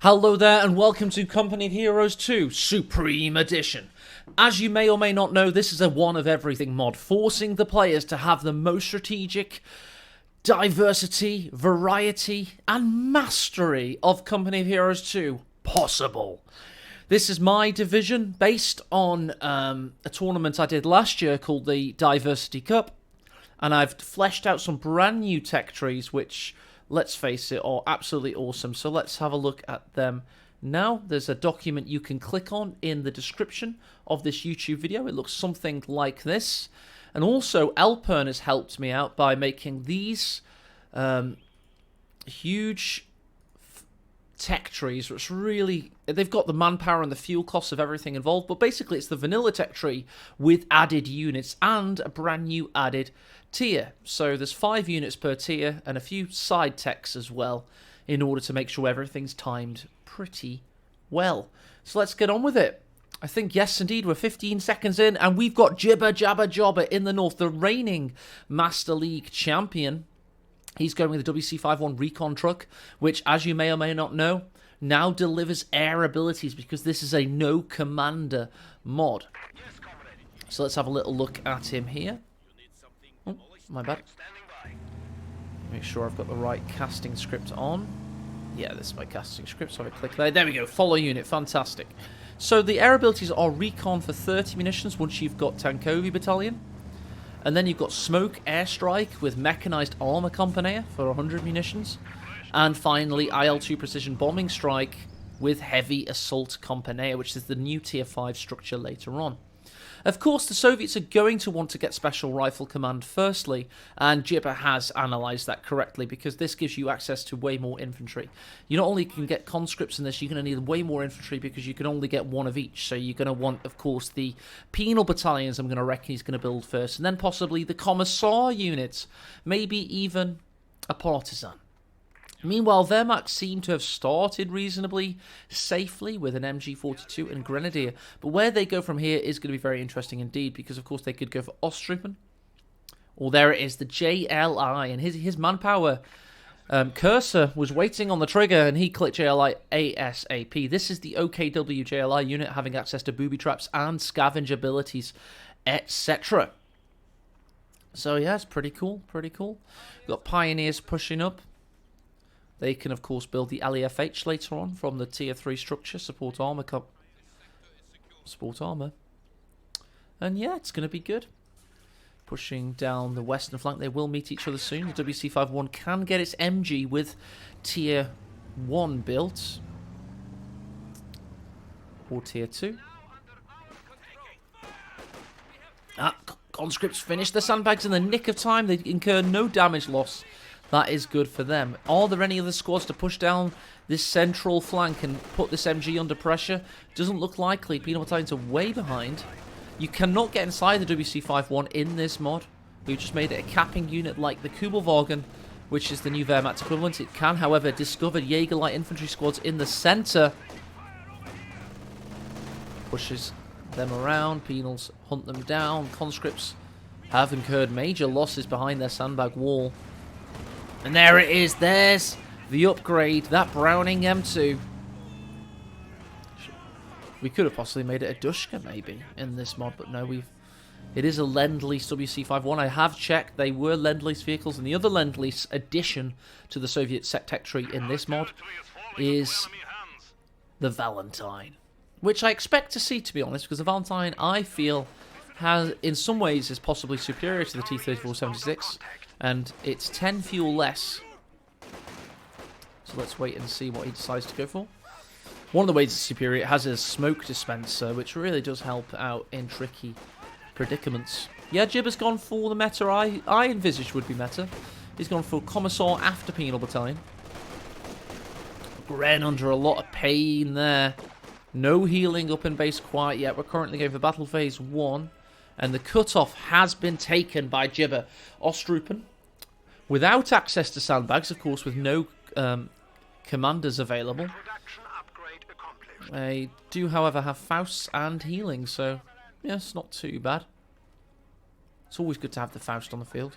Hello there and welcome to Company of Heroes 2 Supreme Edition. As you may or may not know, this is a one of everything mod, forcing the players to have the most strategic diversity, variety and mastery of Company of Heroes 2 possible. This is my division based on a tournament I did last year called the Diversity Cup, and I've fleshed out some brand new tech trees which, let's face it, are absolutely awesome. So let's have a look at them now. There's a document you can click on in the description of this YouTube video. It looks something like this. And also, Elpern has helped me out by making these huge tech trees, which really, they've got the manpower and the fuel costs of everything involved, but basically it's the vanilla tech tree with added units and a brand new added tier. So there's 5 units per tier and a few side techs as well in order to make sure everything's timed pretty well. So let's get on with it. I think, yes, indeed, we're 15 seconds in, and we've got Jibber Jabber Jobber in the north, the reigning Master League champion. He's going with the WC51 Recon truck, which, as you may or may not know, now delivers air abilities because this is a no commander mod. So let's have a little look at him here. Oh, my bad. Make sure I've got the right casting script on. Yeah, this is my casting script, so I click there. There we go, follow unit, fantastic. So the air abilities are Recon for 30 munitions once you've got Tankovi Battalion. And then you've got Smoke Airstrike with Mechanized Armor Compania for 100 munitions. And finally, IL-2 Precision Bombing Strike with Heavy Assault Compania, which is the new Tier 5 structure later on. Of course, the Soviets are going to want to get Special Rifle Command firstly, and Jibber has analysed that correctly because this gives you access to way more infantry. You not only can get conscripts in this, you're going to need way more infantry because you can only get one of each. So you're going to want, of course, the penal battalions I'm going to reckon he's going to build first, and then possibly the commissar units, maybe even a partisan. Meanwhile, Wehrmacht seem to have started reasonably safely with an MG42 and Grenadier, but where they go from here is going to be very interesting indeed, because of course they could go for Osttroopen, or there it is, the JLI, and his manpower cursor was waiting on the trigger, and he clicked JLI ASAP. This is the OKW JLI unit, having access to booby traps and scavenge abilities, etc. So yeah, it's pretty cool, pretty cool. We've got Pioneers pushing up. They can, of course, build the LEFH later on from the Tier 3 structure, support armor. And yeah, it's going to be good. Pushing down the western flank. They will meet each other soon. The WC51 can get its MG with Tier 1 built. Or Tier 2. Conscripts finish the sandbags in the nick of time. They incur no damage loss. That is good for them. Are there any other squads to push down this central flank and put this MG under pressure? Doesn't look likely. Penal Battalions are way behind. You cannot get inside the WC51 in this mod. We've just made it a capping unit like the Kubelwagen, which is the new Wehrmacht equivalent. It can, however, discover Jaeger light infantry squads in the center. Pushes them around. Penals hunt them down. Conscripts have incurred major losses behind their sandbag wall. And there it is, there's the upgrade, that Browning M2. We could have possibly made it a Dushka, maybe, in this mod, but no, it is a Lend-Lease WC51. I have checked, they were Lend-Lease vehicles, and the other Lend-Lease addition to the Soviet tech tree in this mod is the Valentine. Which I expect to see, to be honest, because the Valentine, I feel, has, in some ways, is possibly superior to the T-3476. And it's 10 fuel less. So let's wait and see what he decides to go for. One of the ways it's superior, it has a smoke dispenser, which really does help out in tricky predicaments. Yeah, Jibber's gone for the meta I envisaged would be meta. He's gone for Commissar after Penal Battalion. Gren under a lot of pain there. No healing up in base quite yet. We're currently going for Battle Phase 1. And the cutoff has been taken by Jibber. Osttroopen, without access to sandbags, of course, with no commanders available. They do, however, have Fausts and healing, so yes, not too bad. It's always good to have the Faust on the field.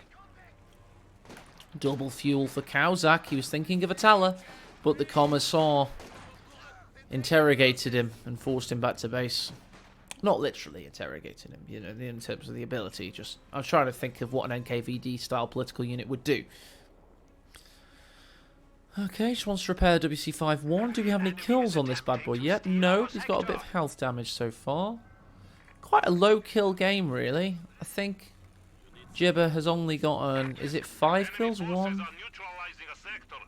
Double fuel for Caosak. He was thinking of a Tala, but the Commissar interrogated him and forced him back to base. Not literally interrogated him, you know, in terms of the ability. Just, I was trying to think of what an NKVD-style political unit would do. Okay, just wants to repair WC5-1. Do we have any kills on this bad boy yet? No, he's got a bit of health damage so far. Quite a low kill game, really. I think Jibber has only gotten, is it 5 kills? 1,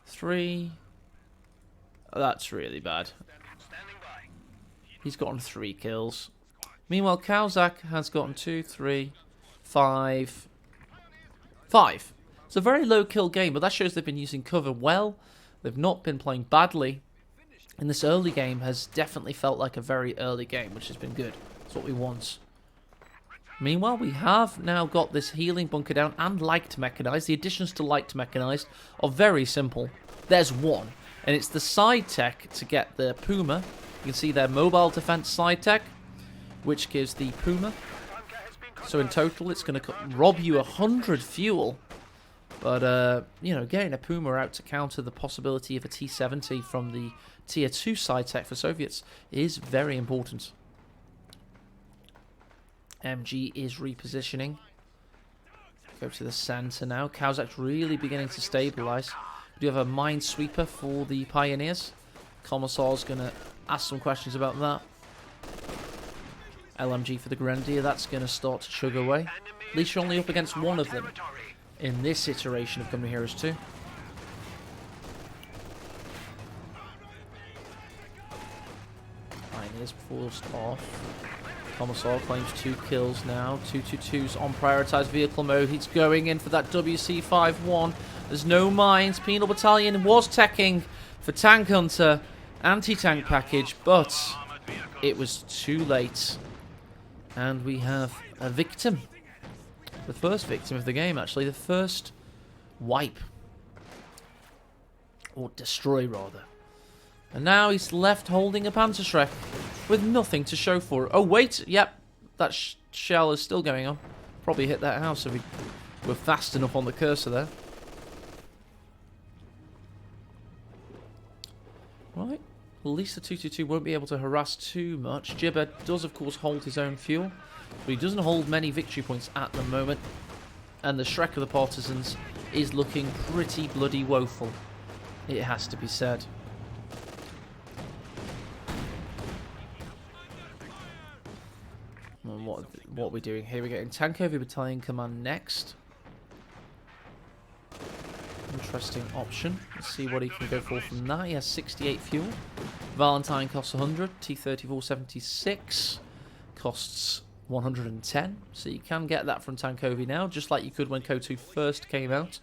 3. Oh, that's really bad. He's gotten 3 kills. Meanwhile, Caosak has gotten 2, 3, 5. 5. It's a very low kill game, but that shows they've been using cover well. They've not been playing badly. And this early game has definitely felt like a very early game, which has been good. That's what we want. Meanwhile, we have now got this healing bunker down and light mechanized. The additions to light mechanized are very simple. There's one, and it's the side tech to get the Puma. You can see their mobile defense side tech, which gives the Puma. So in total, it's going to rob you 100 fuel. But, you know, getting a Puma out to counter the possibility of a T-70 from the Tier 2 side tech for Soviets is very important. MG is repositioning. Go to the center now. Caosak's really beginning to stabilize. We do have a minesweeper for the Pioneers. Commissar's going to ask some questions about that. LMG for the Grenadier. That's going to start to chug away. At least you're only up against one of them in this iteration of Company Heroes 2. Pioneers forced off. Commissar claims 2 kills now. 222's on prioritized vehicle mode. He's going in for that WC5-1. There's no mines. Penal Battalion was teching for Tank Hunter. Anti-tank package, but it was too late. And we have a victim. The first victim of the game, actually. The first wipe. Or destroy, rather. And now he's left holding a Panzerschreck with nothing to show for it. Oh, wait. Yep. That shell is still going on. Probably hit that house if we were fast enough on the cursor there. Right. At least the 222 won't be able to harass too much. Jibber does, of course, hold his own fuel. But he doesn't hold many victory points at the moment. And the Shrek of the Partisans is looking pretty bloody woeful. It has to be said. And what are we doing here? We're getting Tankover Battalion Command next. Interesting option. Let's see what he can go for from that. He has 68 fuel. Valentine costs 100. T-34 76 costs 110. So you can get that from Tankovi now, just like you could when CoH2 first came out.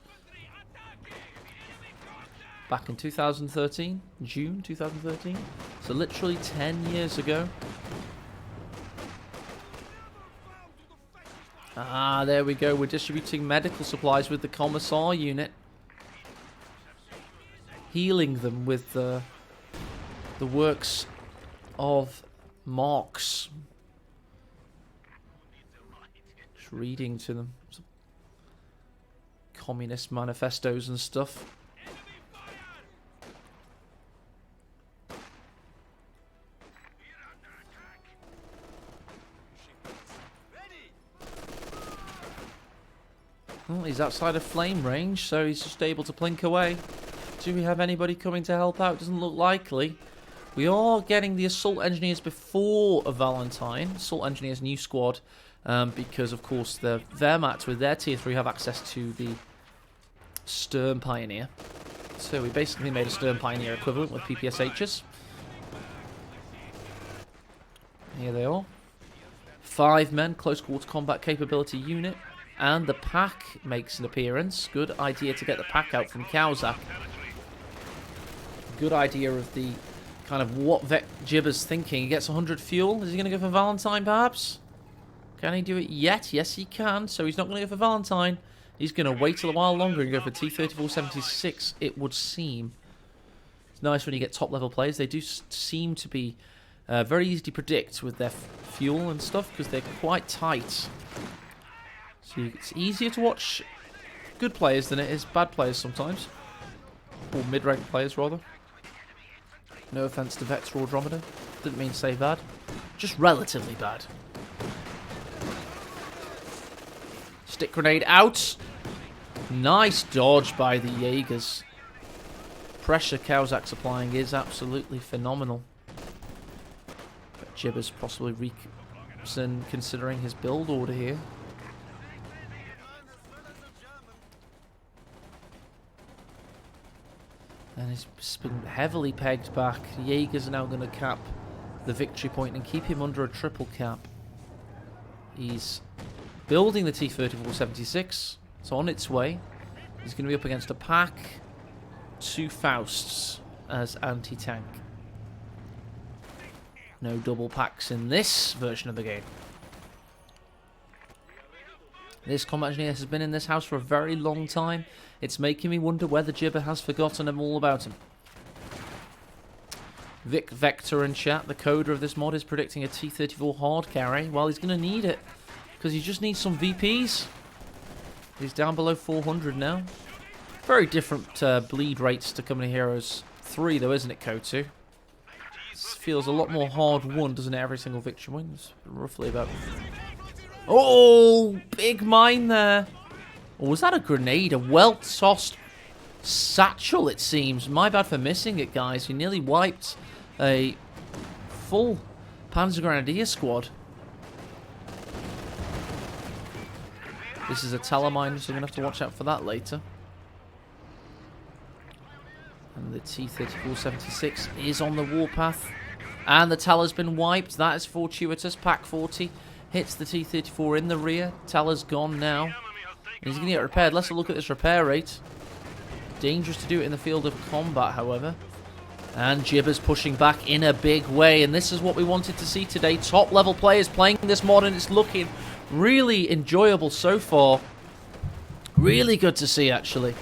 Back in 2013, June 2013. So literally 10 years ago. Ah, there we go. We're distributing medical supplies with the Commissar unit. Healing them with the works of Marx. Just reading to them. Some communist manifestos and stuff. Well, he's outside of flame range, so he's just able to blink away. Do we have anybody coming to help out? Doesn't look likely. We are getting the Assault Engineers before a Valentine. Assault Engineers new squad. Because, of course, the Wehrmacht with their Tier 3 have access to the Sturm Pioneer. So we basically made a Sturm Pioneer equivalent with PPSHs. Here they are. 5 men, close quarter combat capability unit. And the pack makes an appearance. Good idea to get the pack out from Caosak. Good idea of the kind of what Jibber's thinking. He gets 100 fuel. Is he going to go for Valentine, perhaps? Can he do it yet? Yes, he can. So he's not going to go for Valentine. He's going to wait a while longer and go for T-34 76, it would seem. It's nice when you get top-level players. They do seem to be very easy to predict with their fuel and stuff because they're quite tight. So it's easier to watch good players than it is bad players sometimes. Or mid-ranked players, rather. No offense to Vector or Dromeda. Didn't mean to say bad. Just relatively bad. Stick grenade out. Nice dodge by the Jaegers. Pressure Caosak's applying is absolutely phenomenal. But Jibber's possibly considering his build order here. And he's been heavily pegged back. The Jaegers are now going to cap the victory point and keep him under a triple cap. He's building the T-34-76. It's on its way. He's going to be up against a pack. 2 Fausts as anti-tank. No double packs in this version of the game. This combat engineer has been in this house for a very long time. It's making me wonder whether Jibber has forgotten all about him. Vic Vector in chat, the coder of this mod, is predicting a T-34 hard carry. Well, he's going to need it, because he just needs some VPs. He's down below 400 now. Very different bleed rates to Company Heroes 3, though, isn't it, CoH2? This feels a lot more hard won, doesn't it? Every single victory wins. Roughly about... Oh! Big mine there. Or was that a grenade? A well-tossed satchel, it seems. My bad for missing it, guys. You nearly wiped a full Panzer Grenadier squad. This is a Talamine, so we're going to have to watch out for that later. And the T-34-76 is on the warpath. And the Tal's been wiped. That is fortuitous. Pack 40 hits the T-34 in the rear. Tal's gone now. And he's going to get repaired. Let's look at this repair rate. Dangerous to do it in the field of combat, however. And Jibber's pushing back in a big way. And this is what we wanted to see today. Top-level players playing this mod, and it's looking really enjoyable so far. Really good to see, actually.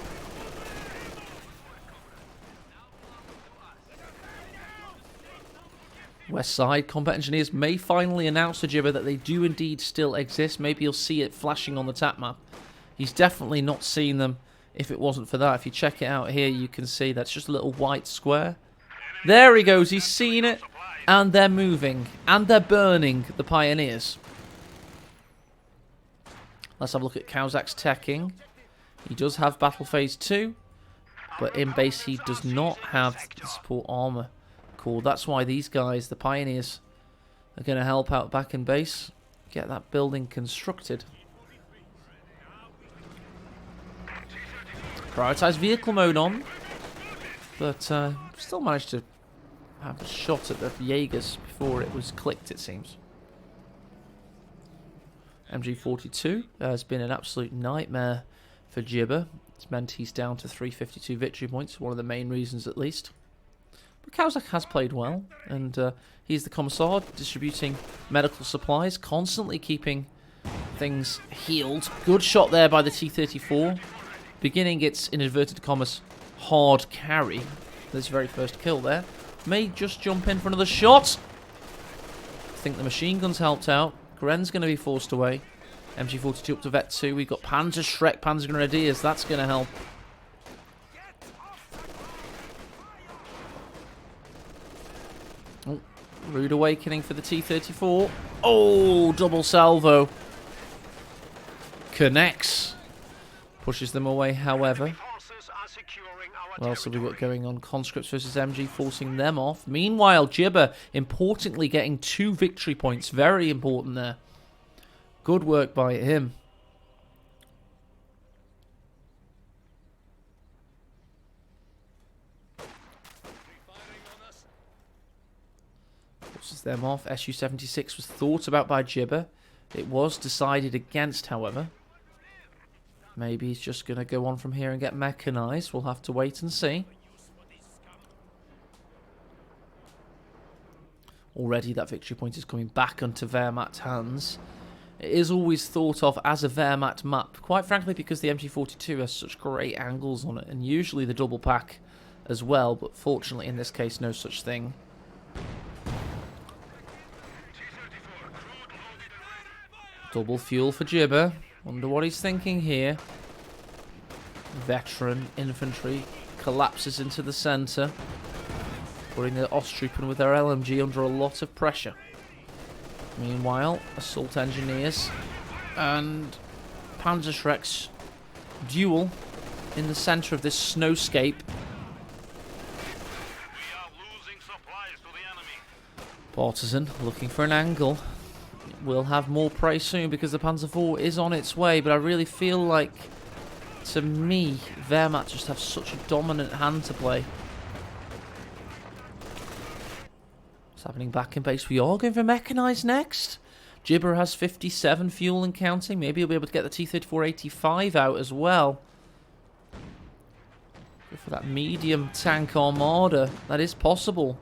West Side Combat Engineers may finally announce to Jibber that they do indeed still exist. Maybe you'll see it flashing on the tap map. He's definitely not seen them if it wasn't for that. If you check it out here, you can see that's just a little white square. There he goes. He's seen it. And they're moving. And they're burning the Pioneers. Let's have a look at Caosak's teching. He does have Battle Phase 2. But in base, he does not have the support armor. Cool. That's why these guys, the Pioneers, are going to help out back in base. Get that building constructed. Prioritize vehicle mode on. But still managed to have a shot at the Jaegers before it was clicked, it seems. MG42 has been an absolute nightmare for Jibber. It's meant he's down to 352 victory points, one of the main reasons at least. But Caosak has played well, and he's the commissar, distributing medical supplies, constantly keeping things healed. Good shot there by the T-34, beginning its, in inverted commas, hard carry. This very first kill there. May just jump in for another shot. I think the machine guns helped out. Gren's going to be forced away. MG42 up to Vet 2. We've got Panzer Shrek, Panzer Grenadiers. That's going to help. Oh, rude awakening for the T-34. Oh, double salvo. Connects. Pushes them away, however. What else have we got going on? Conscripts versus MG, forcing them off. Meanwhile, Jibber, importantly, getting 2 victory points. Very important there. Good work by him. Forces them off. Su-76 was thought about by Jibber. It was decided against, however. Maybe he's just going to go on from here and get mechanized. We'll have to wait and see. Already that victory point is coming back onto Wehrmacht's hands. It is always thought of as a Wehrmacht map, quite frankly because the MG42 has such great angles on it, and usually the double pack as well, but fortunately in this case no such thing. Double fuel for Jibber. Wonder what he's thinking here. Veteran infantry collapses into the centre. putting the Osttruppen with their LMG under a lot of pressure. Meanwhile, Assault Engineers and Panzerschrecks duel in the centre of this snowscape. Partisan looking for an angle. We'll have more prey soon because the Panzer IV is on its way, but I really feel like, to me, Wehrmacht just have such a dominant hand to play. What's happening back in base? We are going for mechanised next. Jibber has 57 fuel and counting. Maybe he'll be able to get the T-34-85 out as well. Go for that medium tank armada. That is possible.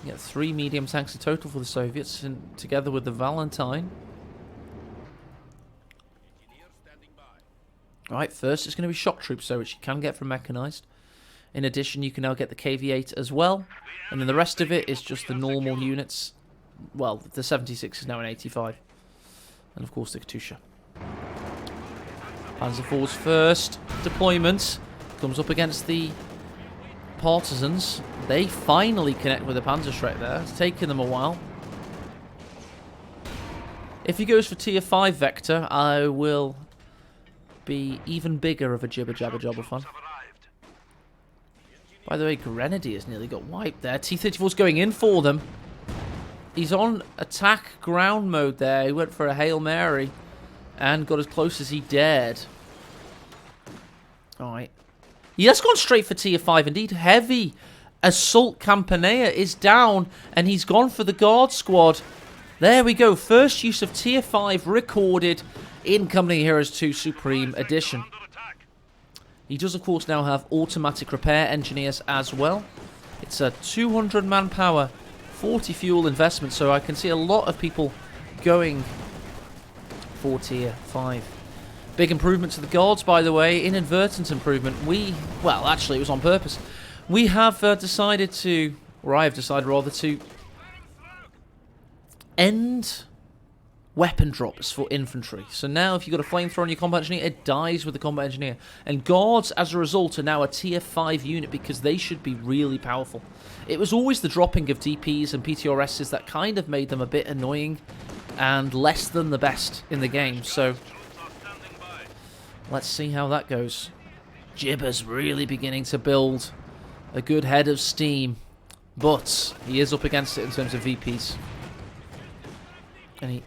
You get 3 medium tanks in total for the Soviets, and together with the Valentine. Right, first it's going to be shock troops, though, which you can get from mechanised. In addition, you can now get the KV-8 as well. And then the rest of it is just the normal units. Well, the 76 is now an 85. And of course the Katusha. Panzer IV's first deployment comes up against the Partisans. They finally connect with the Panzerschreck there. It's taken them a while. If he goes for tier 5 Vector, I will be even bigger of a Jibber Jabber Jobber fan. By the way, Grenadiers nearly got wiped there. T-34's going in for them. He's on attack ground mode there. He went for a Hail Mary and got as close as he dared. Alright. He has gone straight for tier 5 indeed. Heavy Assault Campanea is down and he's gone for the Guard Squad. There we go. First use of tier 5 recorded in Company Heroes 2 Supreme Edition. He does, of course, now have automatic repair engineers as well. It's a 200 manpower, 40 fuel investment, so I can see a lot of people going for tier 5. Big improvement to the Guards, by the way, inadvertent improvement. Well, actually, it was on purpose. We have decided to, or I have decided rather, to end weapon drops for infantry. So now if you've got a flamethrower on your combat engineer, it dies with the combat engineer. And Guards, as a result, are now a tier 5 unit because they should be really powerful. It was always the dropping of DPs and PTRSs that kind of made them a bit annoying and less than the best in the game. So let's see how that goes. Jibber's really beginning to build a good head of steam, but he is up against it in terms of VPs. And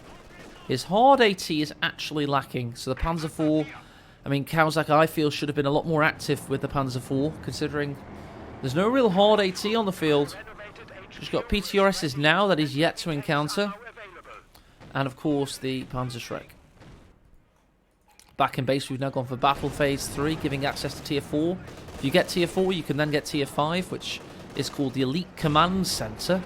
his hard AT is actually lacking, so the Panzer IV, I mean, Caosak, I feel, should have been a lot more active with the Panzer IV, considering there's no real hard AT on the field. He's got PTRSs now that he's yet to encounter, and of course the Panzerschreck. Back in base, we've now gone for Battle Phase 3, giving access to Tier 4. If you get Tier 4, you can then get Tier 5, which is called the Elite Command Center,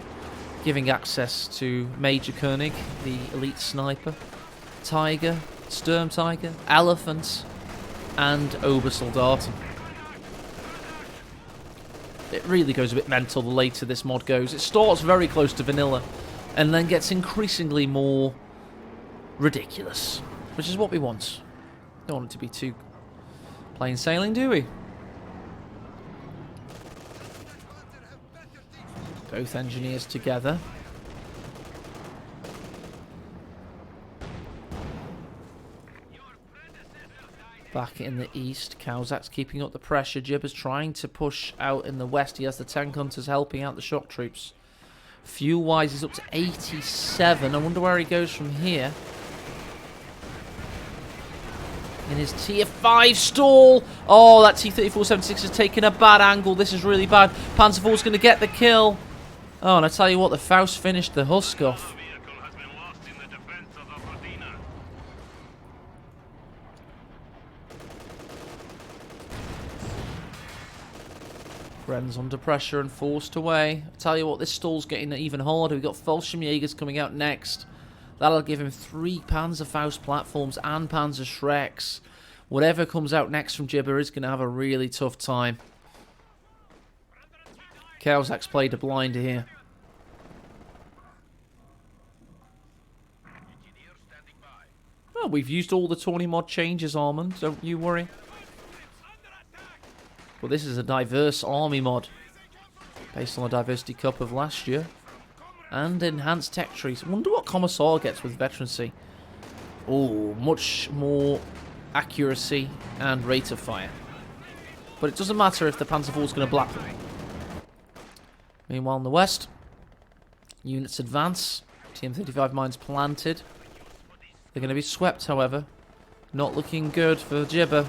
giving access to Major Koenig, the elite sniper, Tiger, Sturm Tiger, Elephant, and Obersoldaten. It really goes a bit mental the later this mod goes. It starts very close to vanilla, and then gets increasingly more ridiculous, which is what we want. Don't want it to be too plain sailing, do we? Both engineers together. Back in the east, Caosak's keeping up the pressure. Jibber's trying to push out in the west. He has the tank hunters helping out the shock troops. Fuel-wise, he's up to 87. I wonder where he goes from here. In his tier 5 stall. Oh, that T-34-76 has taken a bad angle. This is really bad. Panzer IV's going to get the kill. Oh, and I tell you what, the Faust finished the husk off. Bren's under pressure and forced away. I tell you what, this stall's getting even harder. We've got Fallschirmjägers coming out next. That'll give him 3 Panzerfaust platforms and Panzerschrecks. Whatever comes out next from Jibber is going to have a really tough time. Caosak's played a blinder here. Well, we've used all the Tawny mod changes, Armand. Don't you worry. Well, this is a diverse army mod. based on the Diversity Cup of last year. And enhanced tech trees. I wonder what Caosak gets with veterancy. Oh, much more accuracy and rate of fire. But it doesn't matter if the Panzer IV is going to black them. Meanwhile, in the west, units advance. TM35 mines planted. They're going to be swept, however. Not looking good for Jibber.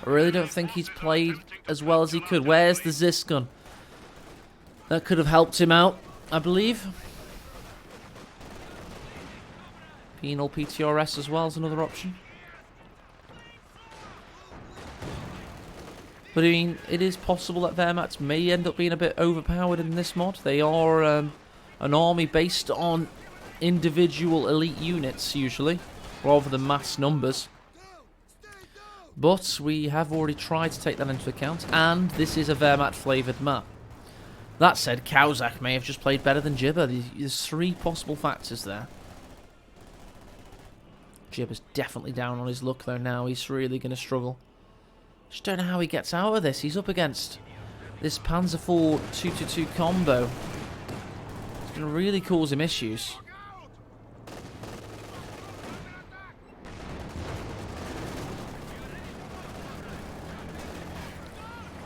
I really don't think he's played as well as he could. Where's the Zis gun? That could have helped him out, I believe. Penal PTRS as well is another option. But I mean, it is possible that Wehrmacht may end up being a bit overpowered in this mod. They are an army based on individual elite units, usually, rather than mass numbers. But we have already tried to take that into account, and this is a Wehrmacht-flavoured map. That said, Caosak may have just played better than Jibber. There's 3 possible factors there. Jibber's definitely down on his luck, though, now. He's really going to struggle. Just don't know how he gets out of this. He's up against this Panzer IV 2-2-2 combo. It's going to really cause him issues.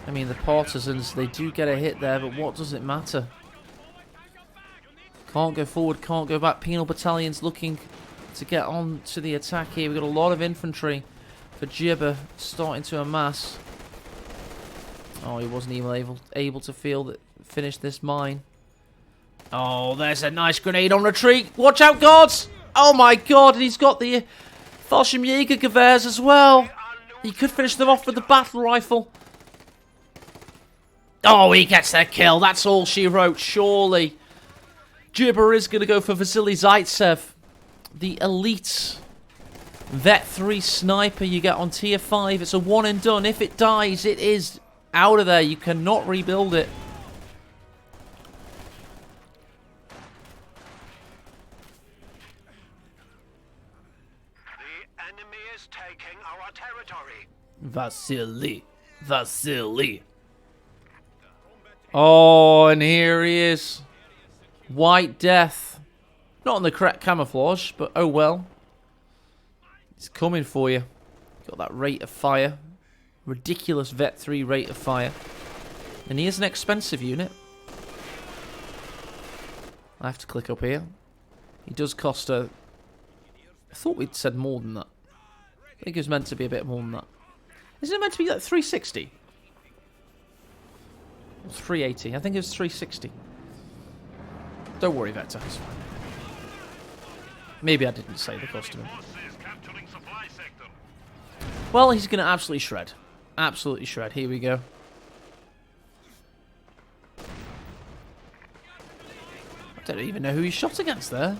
I mean, the partisans, they do get a hit there, but what does it matter? Can't go forward, can't go back. Penal battalion's looking to get on to the attack here. We've got a lot of infantry for Jibber starting to amass. Oh, he wasn't even able to finish this mine. Oh, there's a nice grenade on retreat. Watch out, guards! Oh my god, and he's got the Fallschirmjägergewehrs as well. He could finish them off with the battle rifle. Oh, he gets that kill. That's all she wrote, surely. Jibber is going to go for Vasily Zaitsev, the elite Vet 3 sniper you get on tier 5. It's a one and done. If it dies, it is out of there. You cannot rebuild it. The enemy is taking our territory. Vasily. Oh, and here he is. White Death. Not on the correct camouflage, but oh well. It's coming for you. Got that rate of fire. Ridiculous Vet 3 rate of fire. And he is an expensive unit. I have to click up here. He does cost a... I thought we'd said more than that. I think it was meant to be a bit more than that. Isn't it meant to be like 360? 380. I think it was 360. Don't worry, Vector. It's fine. Maybe I didn't say the cost of him. Well, he's going to absolutely shred. Absolutely shred. Here we go. I don't even know who he shot against there.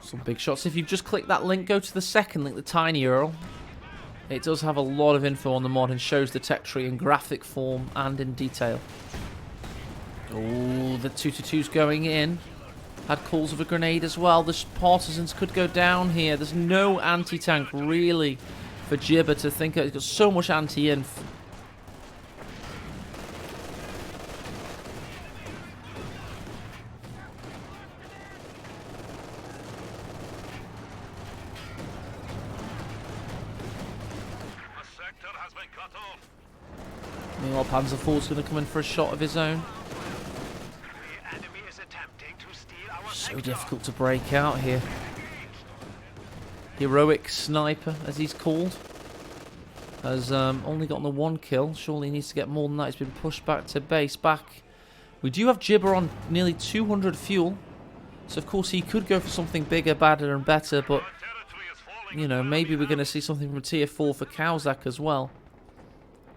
Some big shots. If you just click that link, go to the second link, the tiny URL. It does have a lot of info on the mod and shows the tech tree in graphic form and in detail. Oh, the 2-2-2's going in. Had calls of a grenade as well. The partisans could go down here. There's no anti-tank really for Jibber to think of. He's got so much anti-inf. Meanwhile, Panzer IV's going to come in for a shot of his own. So difficult to break out here. Heroic sniper, as he's called, has only gotten the 1 kill. Surely he needs to get more than that. He's been pushed back to base. We do have Jibber on nearly 200 fuel. So, of course, he could go for something bigger, badder, and better. But, you know, maybe we're going to see something from tier 4 for Caosak as well.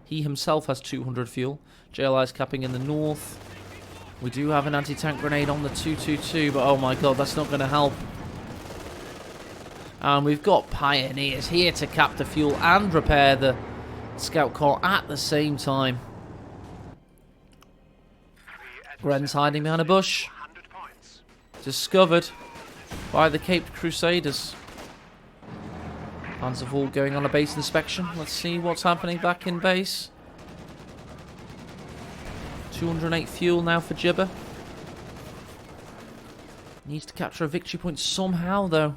He himself has 200 fuel. JLI's capping in the north. We do have an anti-tank grenade on the 2-2-2, but oh my god, that's not going to help. And we've got Pioneers here to cap the fuel and repair the scout car at the same time. Gren's hiding behind a bush. Discovered. by the Caped Crusaders. Panzerval going on a base inspection. Let's see what's happening back in base. 208 fuel now for Jibber. Needs to capture a victory point somehow, though.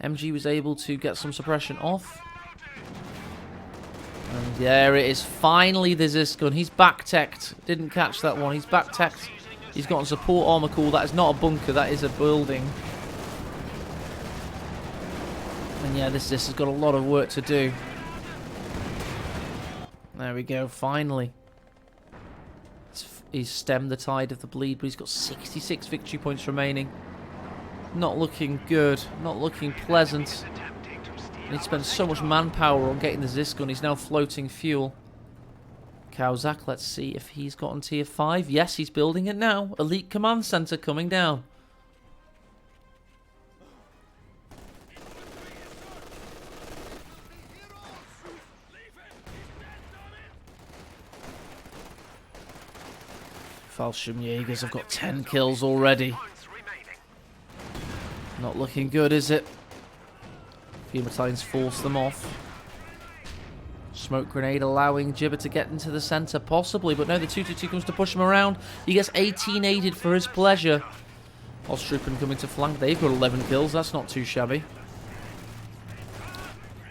MG was able to get some suppression off. And there it is. Finally, there's this gun. He's back-teched. Didn't catch that one. He's back-teched. He's got a support armor core. That is not a bunker. That is a building. And yeah, this has got a lot of work to do. There we go. Finally. He's stemmed the tide of the bleed, but he's got 66 victory points remaining. Not looking good. Not looking pleasant. And he spent so much manpower on getting the Zisk gun. He's now floating fuel. Caosak, let's see if he's gotten tier 5. Yes, he's building it now. Elite Command Center coming down. Fallschirmjägers have got 10 kills already. Not looking good, is it? Few battalions force them off. Smoke grenade allowing Jibber to get into the center, possibly, but no, the 222 comes to push him around. He gets 18 aided for his pleasure. Ostrupen coming to flank. They've got 11 kills. That's not too shabby.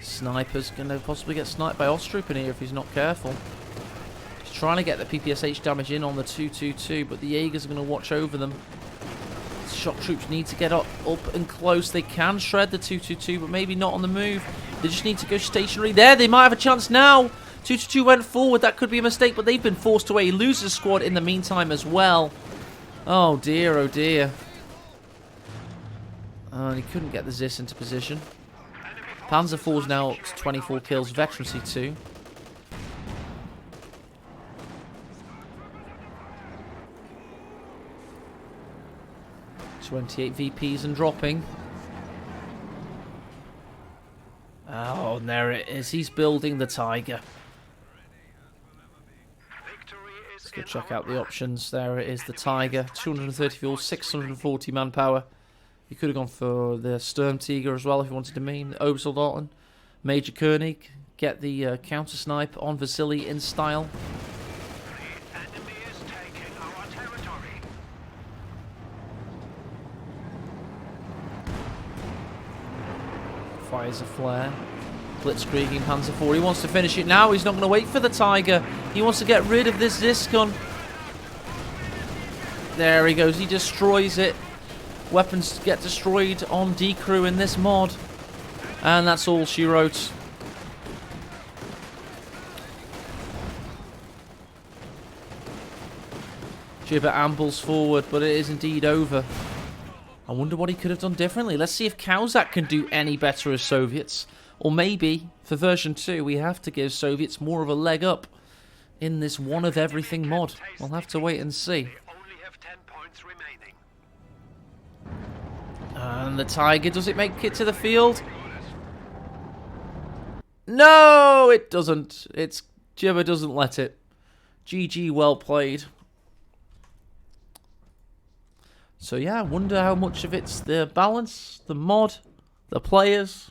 Sniper's going to possibly get sniped by Ostrupen here if he's not careful. He's trying to get the PPSH damage in on the 222, but the Jaegers are going to watch over them. Shock troops need to get up and close. They can shred the 222, but maybe not on the move. They just need to go stationary. There, they might have a chance now. 222 went forward. That could be a mistake, but they've been forced away. He loses squad in the meantime as well. Oh dear, oh dear. And he couldn't get the Zis into position. Panzer IV's now up to 24 kills. Veterancy 2. .28 VPs and dropping. Oh, and there it is. He's building the Tiger. Let's go check out the options. There it is, the Tiger. 230 fuel, 640 manpower. You could have gone for the Sturmtiger as well if you wanted to mean. Obersoldaten. Major Koenig. Get the counter snipe on Vasily in style. Fires a flare. Blitzkrieging Panzer IV. He wants to finish it now. He's not going to wait for the Tiger. He wants to get rid of this Zisk gun. There he goes. He destroys it. Weapons get destroyed on Decrew in this mod. And that's all she wrote. Jibber ambles forward, but it is indeed over. I wonder what he could have done differently. Let's see if Caosak can do any better as Soviets. Or maybe, for version 2, we have to give Soviets more of a leg up in this one-of-everything mod. We'll have to wait and see. And the Tiger, does it make it to the field? No, it doesn't. Jibber doesn't let it. GG, well played. So yeah, I wonder how much of it's the balance, the mod, the players.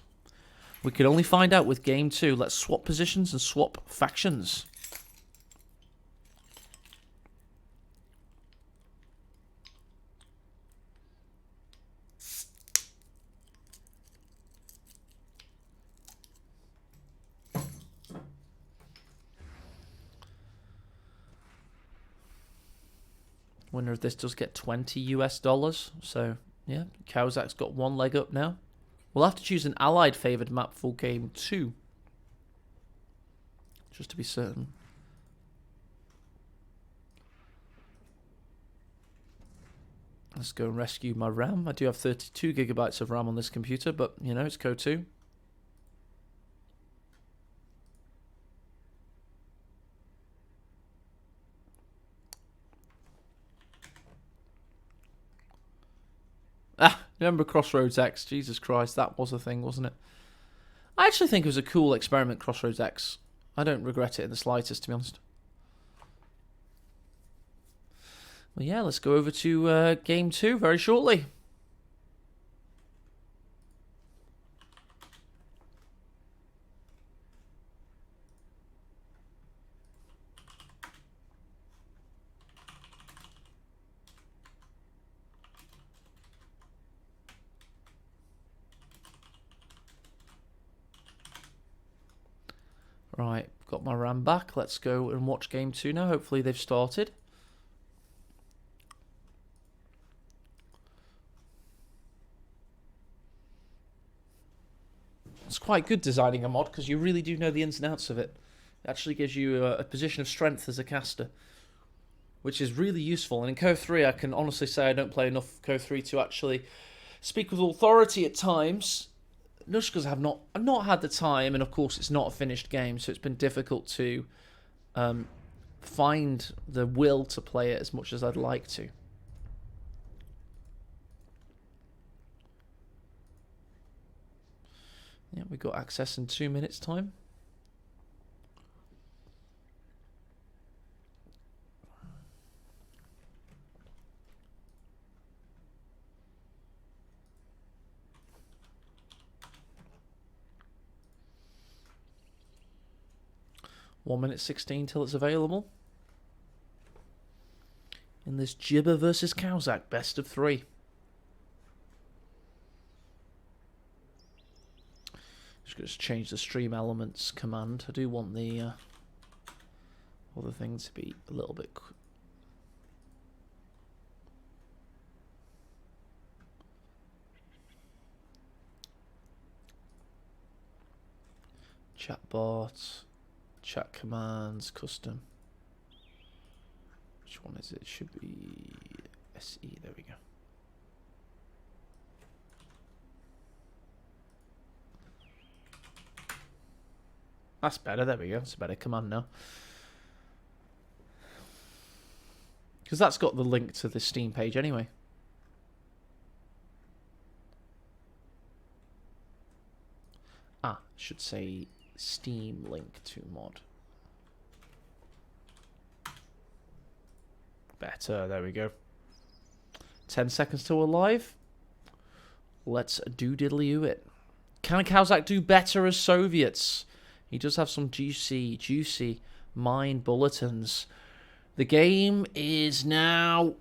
We can only find out with Game 2. Let's swap positions and swap factions. Winner of this does get $20 US. So, yeah, Caosak's got one leg up now. We'll have to choose an allied favoured map for Game 2. Just to be certain. Let's go and rescue my RAM. I do have 32 gigabytes of RAM on this computer, but, you know, it's CoH2. Remember Crossroads X? Jesus Christ, that was a thing, wasn't it? I actually think it was a cool experiment, Crossroads X. I don't regret it in the slightest, to be honest. Well, yeah, let's go over to Game 2 very shortly. Right, got my RAM back. Let's go and watch game 2 now. Hopefully they've started. It's quite good designing a mod because you really do know the ins and outs of it. It actually gives you a position of strength as a caster, which is really useful. And in CoH2, I can honestly say I don't play enough CoH2 to actually speak with authority at times. Just because I've not had the time, and of course it's not a finished game, so it's been difficult to find the will to play it as much as I'd like to. Yeah, we got access in 2 minutes' time. (1:16) till it's available. In this Jibber versus Caosak best of 3. Just going to change the stream elements command. I do want the other thing to be a little bit. Chatbot. Chat commands, custom. Which one is it? It should be SE. There we go. That's better. There we go. It's a better command now. Because that's got the link to the Steam page anyway. Should say Steam link to mod. Better, there we go. 10 seconds till we're live. Let's do-diddly-oo it. Can Caosak do better as Soviets? He does have some juicy mine bulletins. The game is now...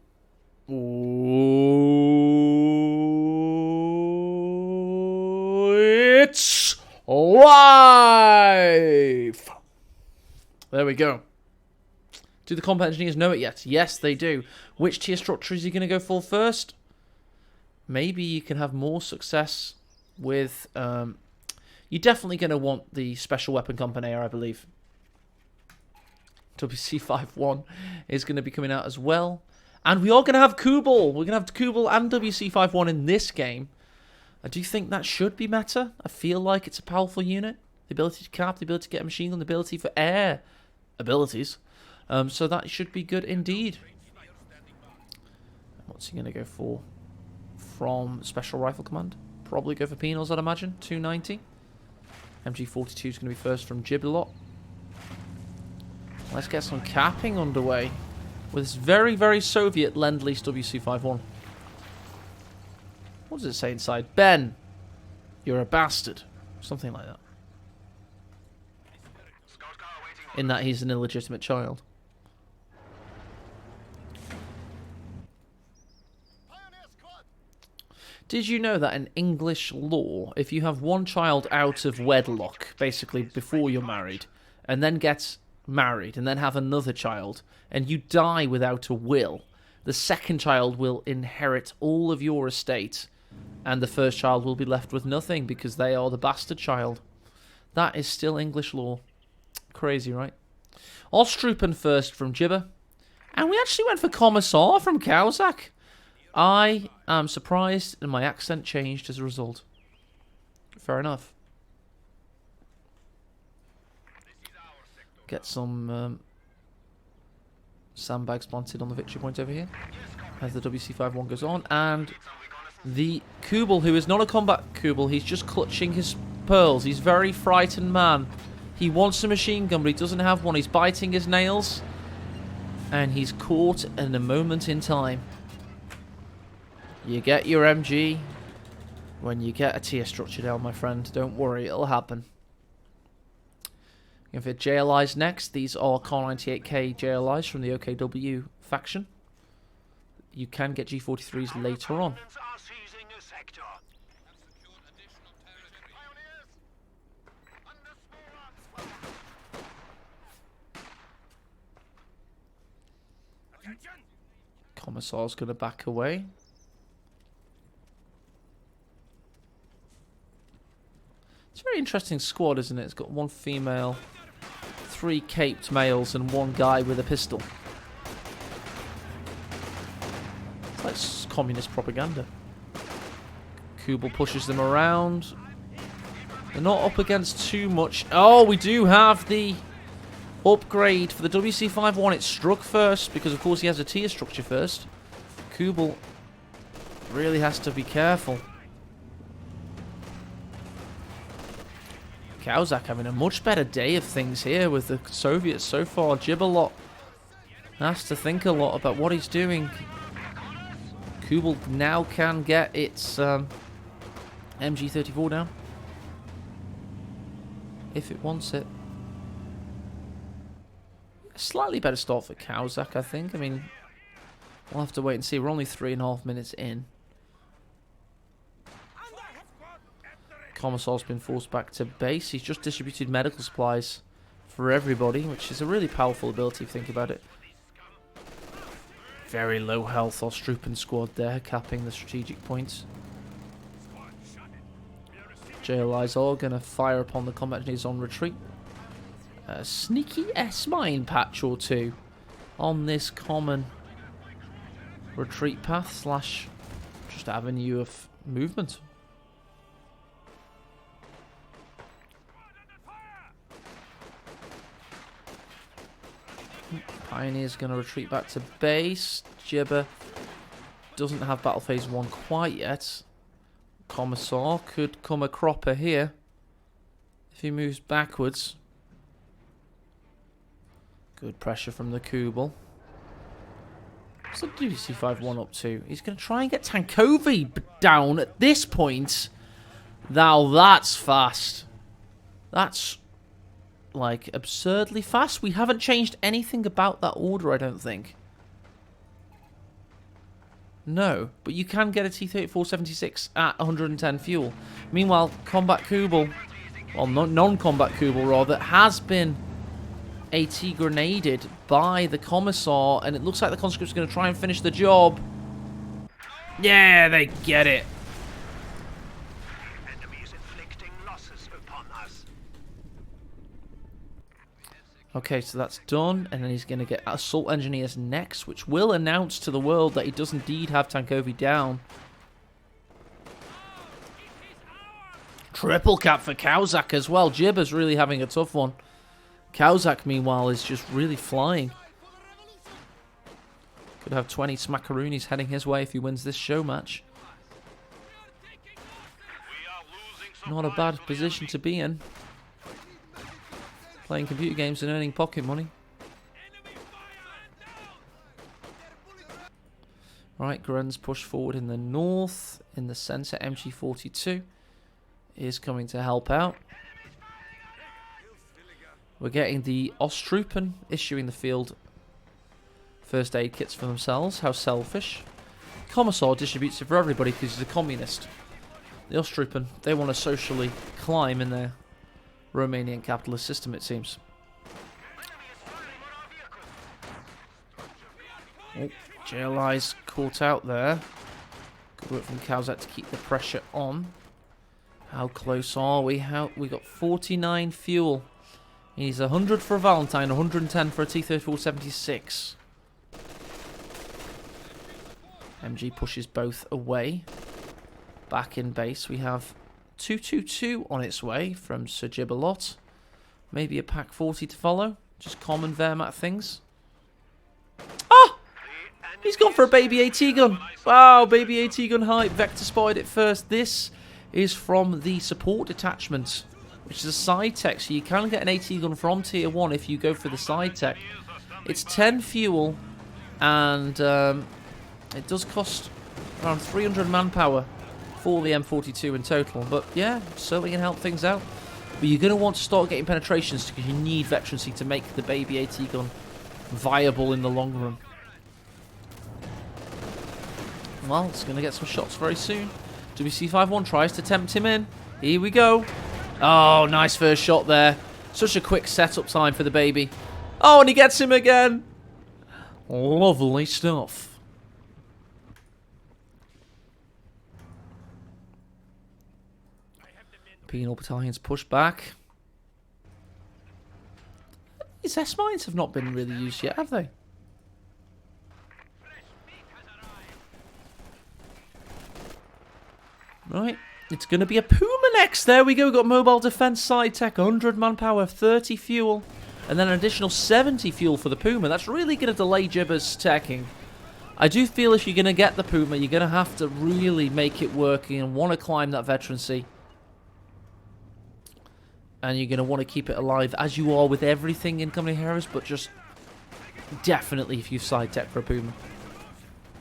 It's live! There we go. Do the combat engineers know it yet? Yes, they do. Which tier structure is he going to go for first? Maybe you can have more success with... you're definitely going to want the special weapon combinator, I believe. WC51 is going to be coming out as well. And we are going to have Kubel. We're going to have Kubel and WC51 in this game. I do think that should be meta. I feel like it's a powerful unit. The ability to cap, the ability to get a machine gun, the ability for air abilities. So that should be good indeed. What's he going to go for from Special Rifle Command? Probably go for penals, I'd imagine. 290. MG42 is going to be first from Gibber. Let's get some capping underway with this very, very Soviet Lend-Lease WC51. What does it say inside? Ben, you're a bastard. Something like that. In that he's an illegitimate child. Did you know that in English law, if you have one child out of wedlock, basically before you're married, and then get married, and then have another child, and you die without a will, the second child will inherit all of your estate, and the first child will be left with nothing because they are the bastard child. That is still English law. Crazy, right? Ostrupen first from Jibber. And we actually went for Commissar from Caosak. I am surprised and my accent changed as a result. Fair enough. Get some sandbags planted on the victory point over here as the WC51 goes on. And the Kubel, who is not a combat Kubel, he's just clutching his pearls. He's a very frightened man. He wants a machine gun, but he doesn't have one. He's biting his nails. And he's caught in a moment in time. You get your MG when you get a tier structure down, my friend. Don't worry, it'll happen. If it JLIs next, these are Car98K JLIs from the OKW faction. You can get G43s later on. Commissar's going to back away. It's a very interesting squad, isn't it? It's got 1 female, 3 caped males, and 1 guy with a pistol. It's like communist propaganda. Kubel pushes them around. They're not up against too much. Oh, we do have the upgrade for the WC51. It struck first because, of course, he has a tier structure first. Kubel really has to be careful. Caosak having a much better day of things here with the Soviets so far. Jibber has to think a lot about what he's doing. Kubel now can get its MG34 down. If it wants it. A slightly better start for Caosak, I think. I mean, we'll have to wait and see. We're only 3.5 minutes in. Commissar's been forced back to base. He's just distributed medical supplies for everybody, which is a really powerful ability if you think about it. Very low health Ostrupen squad there, capping the strategic points. JLIs are going to fire upon the combat engineers on retreat. A sneaky S-mine patch or 2 on this common retreat path slash just avenue of movement. Pioneer's going to retreat back to base. Jibber doesn't have battle phase 1 quite yet. Commissar could come a cropper here if he moves backwards. Good pressure from the Kubel. What's the WC51 up to? He's going to try and get Tankovi down at this point. Now that's fast. That's like absurdly fast. We haven't changed anything about that order, I don't think. No, but you can get a T-34-76 at 110 fuel. Meanwhile, Combat Kubel, well, non-Combat Kubel rather, has been AT grenaded by the Commissar, and it looks like the conscript's going to try and finish the job. Yeah, they get it. Okay, so that's done, and then he's going to get Assault Engineers next, which will announce to the world that he does indeed have Tankovi down. Triple cap for Caosak as well. Jibber's really having a tough one. Caosak, meanwhile, is just really flying. Could have 20 smackaroonies heading his way if he wins this show match. Not a bad position to be in. Playing computer games and earning pocket money. Right, Grun's push forward in the north. In the centre, MG42 is coming to help out. We're getting the Ostrupen issuing the field first aid kits for themselves. How selfish. Commissar distributes it for everybody because he's a communist. The Ostrupen, they want to socially climb in their Romanian capitalist system, it seems. Oh, JLI's caught out there. Good work from Caosak to keep the pressure on. How close are we? We got 49 fuel. He needs 100 for a Valentine, 110 for a T-34-76. MG pushes both away. Back in base, we have 222 on its way from Sir Jibberlot. Maybe a Pack 40 to follow. Just common Wehrmacht things. Ah! He's gone for a baby AT gun. Wow, baby AT gun hype. Vector spotted it first. This is from the support detachment, which is a side tech. So you can get an AT gun from tier 1 if you go for the side tech. It's 10 fuel and it does cost around 300 manpower for the M42 in total, but yeah, certainly can help things out. But you're going to want to start getting penetrations because you need veterancy to make the baby AT gun viable in the long run. Well, it's going to get some shots very soon. WC51 tries to tempt him in. Here we go. Oh, nice first shot there. Such a quick setup time for the baby. Oh, and he gets him again. Lovely stuff. Penal battalions push back. These S-mines have not been really used yet, have they? Right, it's going to be a Puma next. There we go. We've got mobile defense side tech, 100 manpower, 30 fuel, and then an additional 70 fuel for the Puma. That's really going to delay Jibber's teching. I do feel if you're going to get the Puma, you're going to have to really make it working and want to climb that veterancy. And you're going to want to keep it alive, as you are with everything in Company Heroes, but just definitely if you've side tech for a Puma,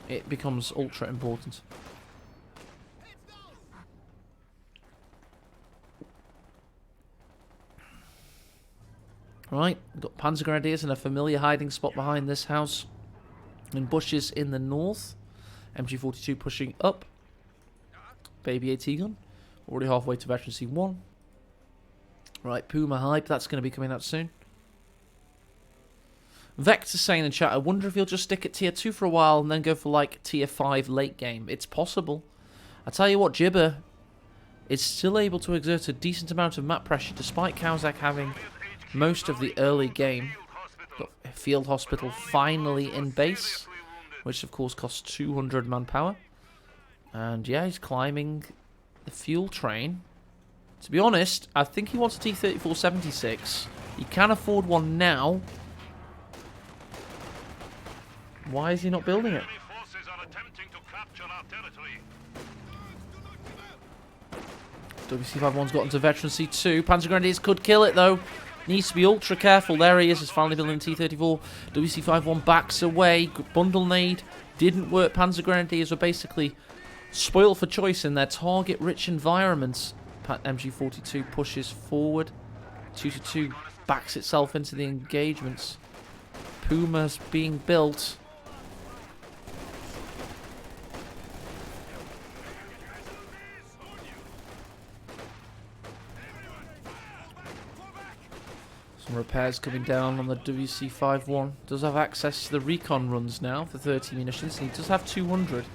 it becomes ultra important. Right, we've got Panzer Grenadiers in a familiar hiding spot behind this house. And bushes in the north. MG42 pushing up. Baby AT gun. Already halfway to veterancy 1. Right, Puma hype, that's going to be coming out soon. Vector saying in chat, I wonder if he'll just stick at tier 2 for a while and then go for like tier 5 late game. It's possible. I tell you what, Jibber is still able to exert a decent amount of map pressure despite Caosak having most of the early game. Got Field Hospital finally in base, which of course costs 200 manpower. And yeah, he's climbing the fuel train. To be honest, I think he wants a T-34-76. He can afford one now. Why is he not building it? WC51's got into veterancy 2. Panzer Grenadiers could kill it though. Needs to be ultra careful. There he is. He's finally building T-34. WC51 backs away. Bundle nade didn't work. Panzer Grenadiers were basically spoiled for choice in their target-rich environments. MG42 pushes forward. 2-2 backs itself into the engagements. Puma's being built. Some repairs coming down on the WC51. Does have access to the recon runs now for 30 munitions. And he does have 200.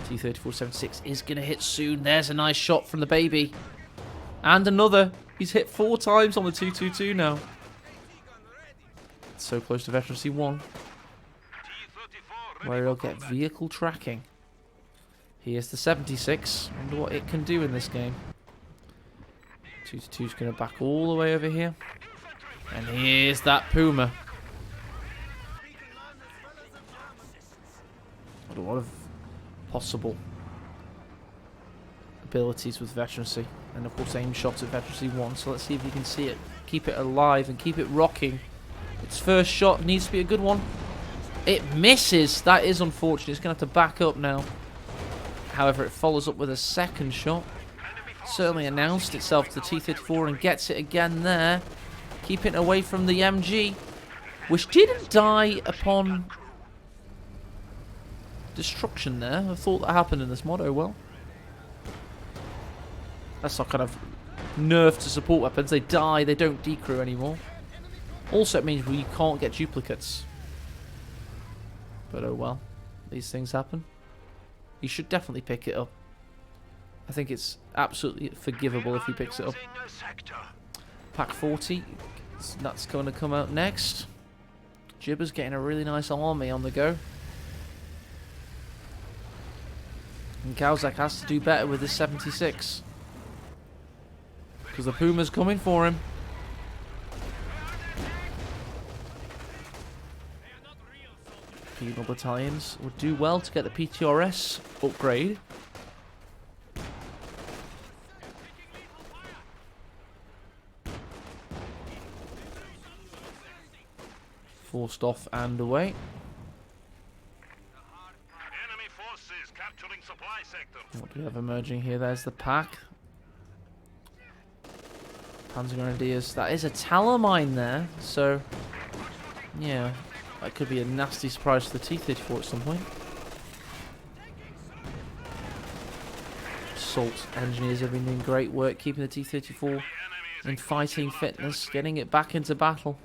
T-34-76 is going to hit soon. There's a nice shot from the baby. And another. He's hit 4 times on the 222 now. So close to veterancy 1. Where he'll get vehicle tracking. Here's the 76. Wonder what it can do in this game. 222 is going to back all the way over here. And here's that Puma. What a lot of possible abilities with veterancy. And of course aim shots at veterancy 1. So let's see if you can see it. Keep it alive and keep it rocking. Its first shot needs to be a good one. It misses. That is unfortunate. It's going to have to back up now. However, it follows up with a second shot. Certainly announced itself to the T-34 and gets it again there. Keeping it away from the MG, which didn't die upon destruction there. I thought that happened in this mod. Oh well. That's not kind of nerf to support weapons. They die, they don't decrew anymore. Also, it means we can't get duplicates. But oh well. These things happen. You should definitely pick it up. I think it's absolutely forgivable if he picks it up. Pack 40. That's going to come out next. Jibber's getting a really nice army on the go. And Caosak has to do better with his 76. Because the Puma's coming for him. Penal battalions would do well to get the PTRS upgrade. Forced off and away. Enemy forces capturing supply sector. What do we have emerging here? There's the pack. Panzer Grenadiers. That is a Talamine there. So, yeah. That could be a nasty surprise to the T-34 at some point. Assault engineers have been doing great work keeping the T-34 in fighting fitness, getting it back into battle.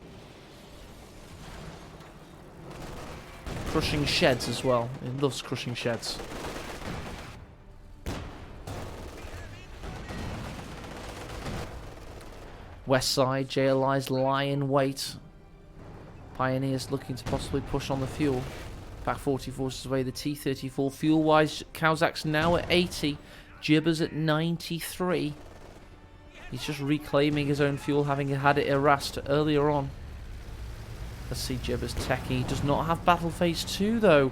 Crushing sheds as well. It loves crushing sheds. West side, JLI's lie in wait. Pioneers looking to possibly push on the fuel. Back 40 forces away, the T-34. Fuel-wise, Caosak's now at 80. Jibber's at 93. He's just reclaiming his own fuel, having had it harassed earlier on. Let's see Jibber's techie. He does not have battle phase 2 though.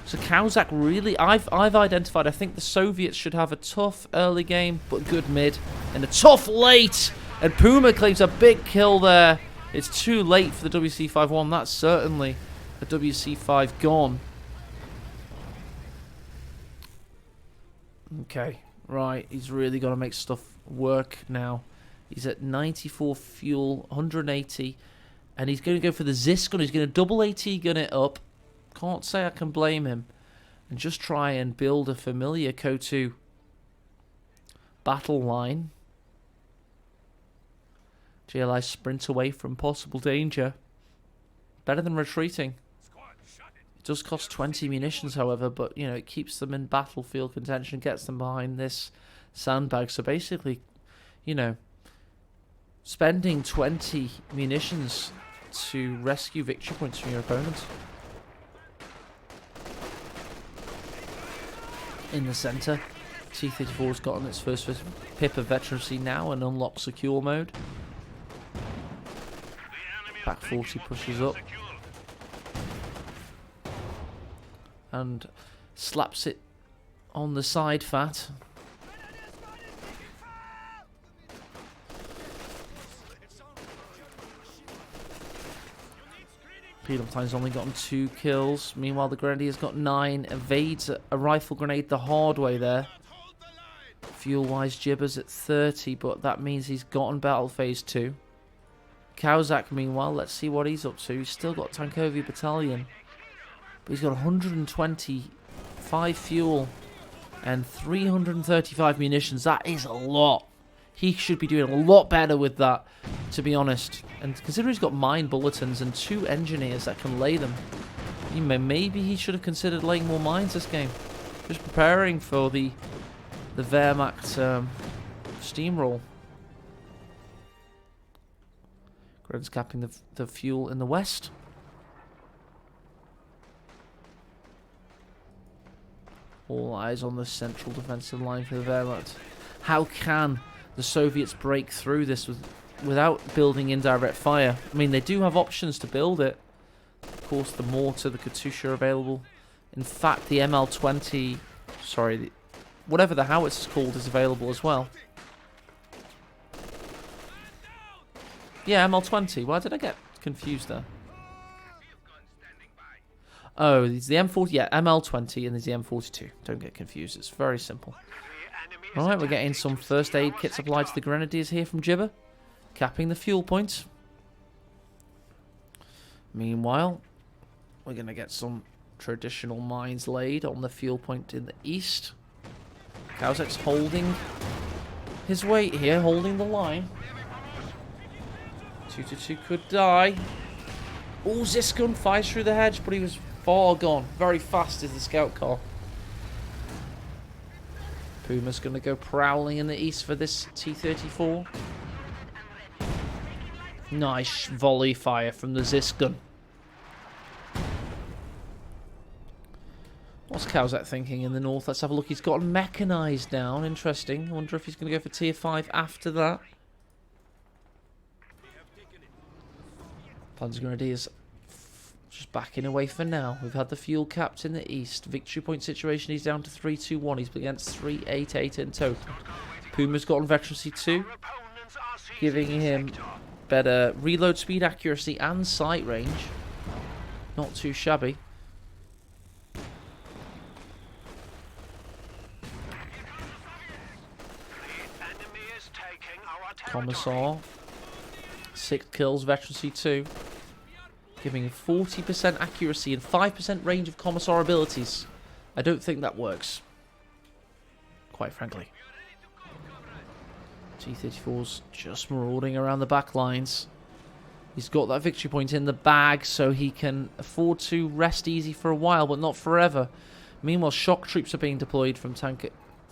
So Caosak really, I've identified, I think the Soviets should have a tough early game, but good mid, and a tough late. And Puma claims a big kill there. It's too late for the WC-51. That's certainly a WC-5 gone. Okay, right. He's really got to make stuff work now. He's at 94 fuel, 180. And he's going to go for the Zis gun. He's going to double AT gun it up. Can't say I can blame him. And just try and build a familiar CoH2 battle line. GLI sprint away from possible danger. Better than retreating. It does cost 20 munitions, however, but, you know, it keeps them in battlefield contention, gets them behind this sandbag. So basically, you know, spending 20 munitions to rescue victory points from your opponent. In the centre, T-34's gotten its first pip of veterancy now and unlocks secure mode. Back 40 pushes up and slaps it on the side fat. Pilottine's only gotten 2 kills. Meanwhile, the Grenadier's got 9. Evades a rifle grenade the hard way there. Fuel-wise, Jibber's at 30, but that means he's gotten battle phase 2. Caosak, meanwhile, let's see what he's up to. He's still got Tankovi Battalion, but he's got 125 fuel and 335 munitions. That is a lot. He should be doing a lot better with that, to be honest. And considering he's got mine bulletins and 2 engineers that can lay them, maybe he should have considered laying more mines this game. Just preparing for the Wehrmacht steamroll. Gren's capping the fuel in the west. All eyes on the central defensive line for the Wehrmacht. How can the Soviets break through this without building indirect fire? I mean, they do have options to build it. Of course, the mortar, the Katyusha are available. In fact, the ML-20, sorry, whatever the howitz is called, is available as well. Yeah, ML-20. Why did I get confused there? Oh, there's the M40, yeah, ML-20, and there's the M42. Don't get confused. It's very simple. Alright, we're getting some first aid kits applied to the Grenadiers here from Jibber. Capping the fuel point. Meanwhile, we're going to get some traditional mines laid on the fuel point in the east. Caosak's holding his weight here, holding the line. 2-2 could die. Oh, Ziskun fires through the hedge, but he was far gone. Very fast is the scout car. Puma's going to go prowling in the east for this T-34. Nice volley fire from the Ziskun. What's Caosak thinking in the north? Let's have a look. He's got mechanized down. Interesting. I wonder if he's going to go for tier 5 after that. Panzer Grenadiers just backing away for now. We've had the fuel capped in the east. Victory point situation, he's down to 3-2-1. He's against 3-8-8 in total. Puma's got on veterancy 2, giving him better reload speed, accuracy, and sight range. Not too shabby. Commissar, 6 kills, veterancy 2. Giving 40% accuracy and 5% range of Commissar abilities. I don't think that works, quite frankly. T-34's just marauding around the back lines. He's got that victory point in the bag, so he can afford to rest easy for a while, but not forever. Meanwhile, shock troops are being deployed from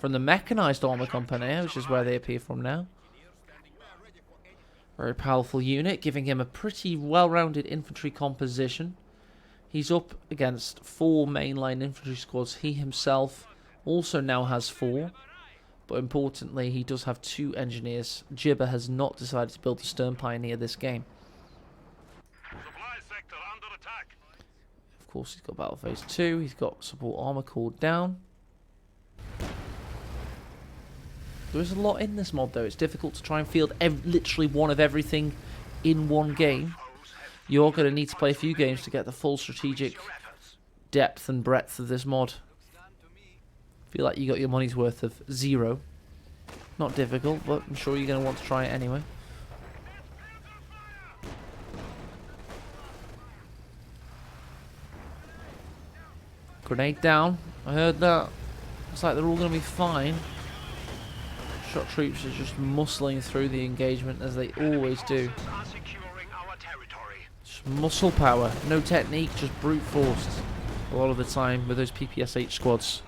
the mechanized armor company, which is where they appear from now. Very powerful unit, giving him a pretty well-rounded infantry composition. He's up against 4 mainline infantry squads. He himself also now has 4. But importantly, he does have 2 engineers. Jibber has not decided to build the Stern Pioneer this game. Supply sector under attack. Of course, he's got Battle Phase 2. He's got Support Armor Core down. There is a lot in this mod, though. It's difficult to try and field literally one of everything in one game. You're going to need to play a few games to get the full strategic depth and breadth of this mod. Feel like you got your money's worth of 0. Not difficult, but I'm sure you're going to want to try it anyway. Grenade down. I heard that. Looks like they're all going to be fine. Shot troops are just muscling through the engagement as they always do. Just muscle power, no technique, just brute force a lot of the time with those PPSH squads.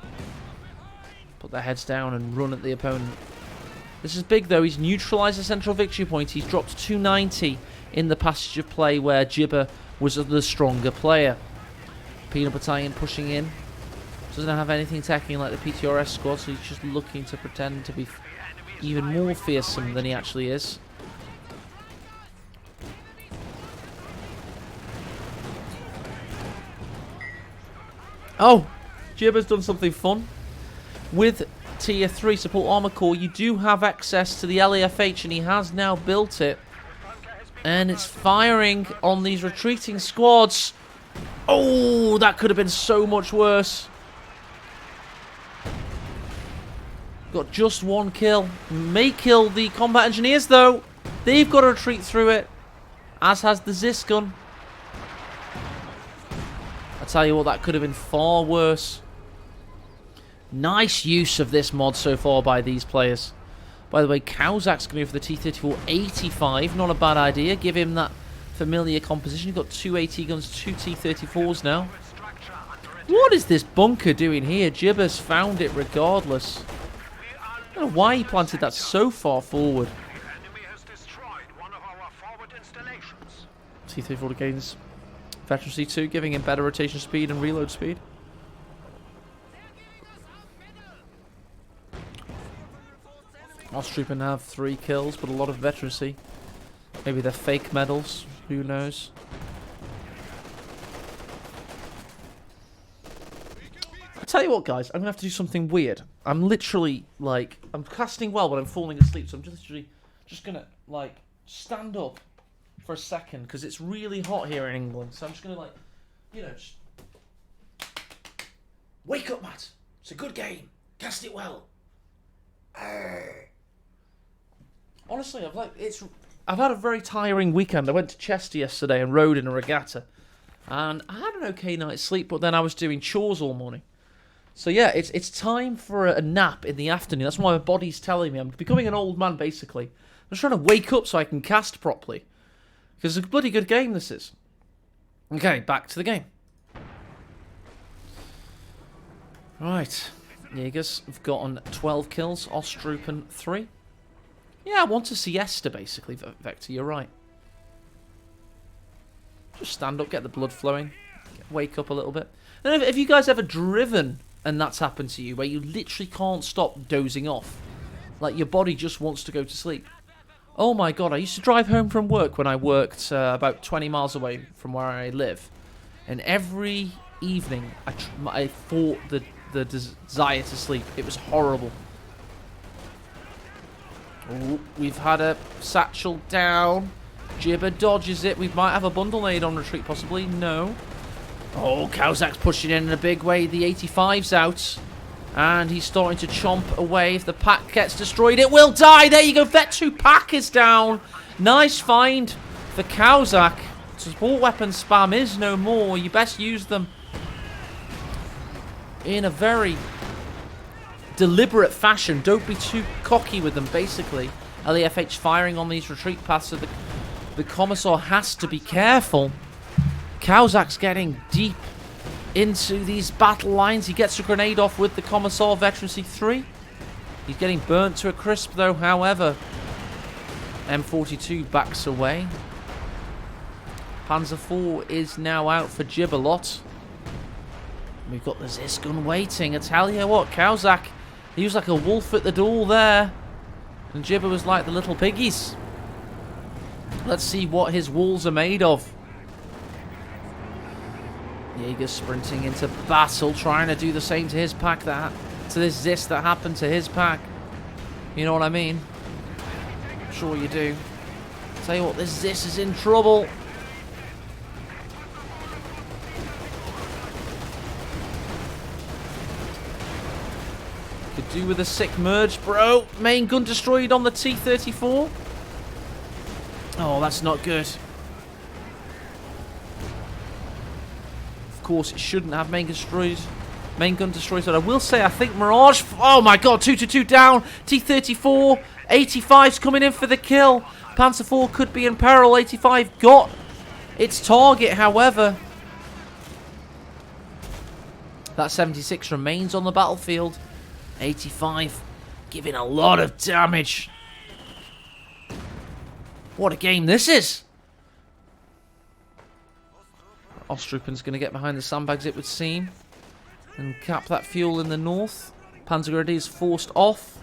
Put their heads down and run at the opponent. This is big though. He's neutralised the central victory point. He's dropped 290 in the passage of play where Jibber was the stronger player. Peanut Battalion pushing in. Doesn't have anything attacking like the PTRS squad, so he's just looking to pretend to be even more fearsome than he actually is. Oh! Jibber's done something fun. With Tier 3 Support Armor Core, you do have access to the LAFH, and he has now built it. And it's firing on these retreating squads. Oh, that could have been so much worse. Got just 1 kill. May kill the combat engineers, though. They've got to retreat through it. As has the Zis gun. I tell you what, that could have been far worse. Nice use of this mod so far by these players. By the way, Caosak's coming in for the T-34 85. Not a bad idea. Give him that familiar composition. You've got 2 AT guns, 2 T-34s now. What is this bunker doing here? Jibber's found it regardless. I don't know why he planted that so far forward. T-34 gains Veteran C2, giving him better rotation speed and reload speed. Ostroupen have 3 kills, but a lot of veterancy. Maybe they're fake medals, who knows. I tell you what, guys, I'm going to have to do something weird. I'm literally, like, I'm casting well, but I'm falling asleep, so I'm just literally just going to, like, stand up for a second, because it's really hot here in England, so I'm just going to, like, you know, just... Wake up, Matt! It's a good game! Cast it well! Honestly, I've had a very tiring weekend. I went to Chester yesterday and rode in a regatta, and I had an okay night's sleep, but then I was doing chores all morning. So yeah, it's time for a nap in the afternoon. That's why my body's telling me I'm becoming an old man, basically. I'm just trying to wake up so I can cast properly. Because it's a bloody good game, this is. Okay, back to the game. Right. Jaegers have gotten 12 kills. Ostroupen 3. Yeah, I want a siesta, basically, Vector. You're right. Just stand up, get the blood flowing. Wake up a little bit. And have you guys ever driven and that's happened to you, where you literally can't stop dozing off? Like, your body just wants to go to sleep. Oh my god, I used to drive home from work when I worked about 20 miles away from where I live. And every evening, I fought the desire to sleep. It was horrible. Ooh, we've had a satchel down. Jibber dodges it. We might have a bundle nade on retreat, possibly. No. Oh, Caosak's pushing in a big way. The 85's out. And he's starting to chomp away. If the pack gets destroyed, it will die. There you go. Vet 2 pack is down. Nice find for Caosak. Support weapon spam is no more. You best use them in a very deliberate fashion. Don't be too cocky with them, basically. LAFH firing on these retreat paths, so the Commissar has to be careful. Caosak's getting deep into these battle lines. He gets a grenade off with the Commissar Veteran C3. He's getting burnt to a crisp, though, however. M42 backs away. Panzer IV is now out for Gibberlot. We've got the Zis gun waiting. I tell you what, Caosak, he was like a wolf at the door there. And Jibber was like the little piggies. Let's see what his walls are made of. Jaeger sprinting into battle, trying to do the same to his pack, to this Zis that happened to his pack. You know what I mean? I'm sure you do. Tell you what, this Zis is in trouble. Could do with a sick merge, bro. Main gun destroyed on the T-34. Oh, that's not good. Of course, it shouldn't have main gun destroyed. But I will say, I think Mirage. Oh my God, 2-2 down. T-34, 85's coming in for the kill. Panzer IV could be in peril. 85 got its target, however. That 76 remains on the battlefield. 85 giving a lot of damage. What a game this is. Ostrupen's going to get behind the sandbags, it would seem, and cap that fuel in the north. Panzergrenadiers forced off.